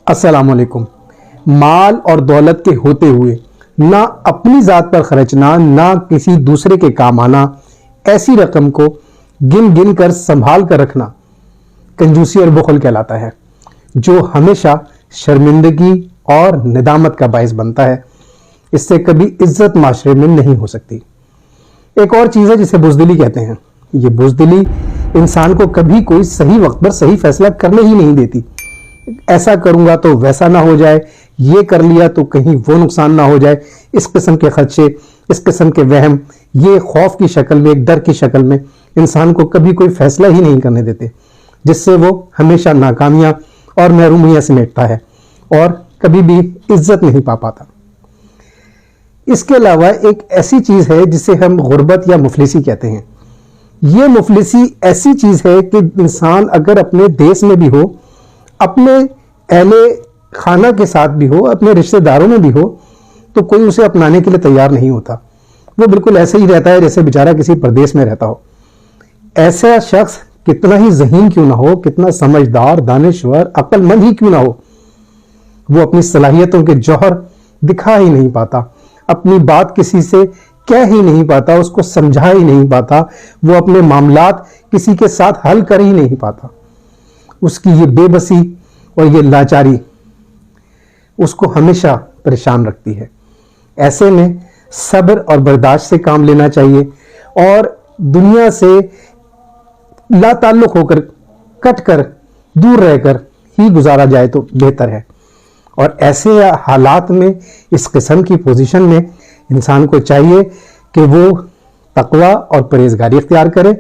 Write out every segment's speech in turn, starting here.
السلام علیکم۔ مال اور دولت کے ہوتے ہوئے نہ اپنی ذات پر خرچنا، نہ کسی دوسرے کے کام آنا، ایسی رقم کو گن گن کر سنبھال کر رکھنا کنجوسی اور بخل کہلاتا ہے، جو ہمیشہ شرمندگی اور ندامت کا باعث بنتا ہے۔ اس سے کبھی عزت معاشرے میں نہیں ہو سکتی۔ ایک اور چیز ہے جسے بزدلی کہتے ہیں۔ یہ بزدلی انسان کو کبھی کوئی صحیح وقت پر صحیح فیصلہ کرنے ہی نہیں دیتی۔ ایسا کروں گا تو ویسا نہ ہو جائے، یہ کر لیا تو کہیں وہ نقصان نہ ہو جائے، اس قسم کے خدشے، اس قسم کے وہم، یہ خوف کی شکل میں، ایک ڈر کی شکل میں انسان کو کبھی کوئی فیصلہ ہی نہیں کرنے دیتے، جس سے وہ ہمیشہ ناکامیاں اور محرومیاں سمیٹتا ہے اور کبھی بھی عزت نہیں پا پاتا۔ اس کے علاوہ ایک ایسی چیز ہے جسے ہم غربت یا مفلسی کہتے ہیں۔ یہ مفلسی ایسی چیز ہے کہ انسان اگر اپنے دیس میں بھی ہو، اپنے اہل خانہ کے ساتھ بھی ہو، اپنے رشتہ داروں میں بھی ہو، تو کوئی اسے اپنانے کے لیے تیار نہیں ہوتا۔ وہ بالکل ایسے ہی رہتا ہے جیسے بیچارہ کسی پردیس میں رہتا ہو۔ ایسا شخص کتنا ہی ذہین کیوں نہ ہو، کتنا سمجھدار، دانشور، عقل مند ہی کیوں نہ ہو، وہ اپنی صلاحیتوں کے جوہر دکھا ہی نہیں پاتا، اپنی بات کسی سے کہہ ہی نہیں پاتا، اس کو سمجھا ہی نہیں پاتا، وہ اپنے معاملات کسی کے ساتھ حل کر ہی نہیں پاتا۔ اس کی یہ بے بسی اور یہ لاچاری اس کو ہمیشہ پریشان رکھتی ہے۔ ایسے میں صبر اور برداشت سے کام لینا چاہیے اور دنیا سے لا تعلق ہو کر، کٹ کر، دور رہ کر ہی گزارا جائے تو بہتر ہے۔ اور ایسے حالات میں، اس قسم کی پوزیشن میں انسان کو چاہیے کہ وہ تقوی اور پرہیزگاری اختیار کرے،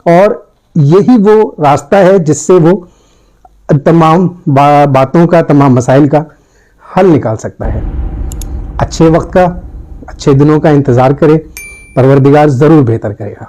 اور یہی وہ راستہ ہے جس سے وہ تمام باتوں کا، تمام مسائل کا حل نکال سکتا ہے۔ اچھے وقت کا، اچھے دنوں کا انتظار کرے، پروردگار ضرور بہتر کرے گا۔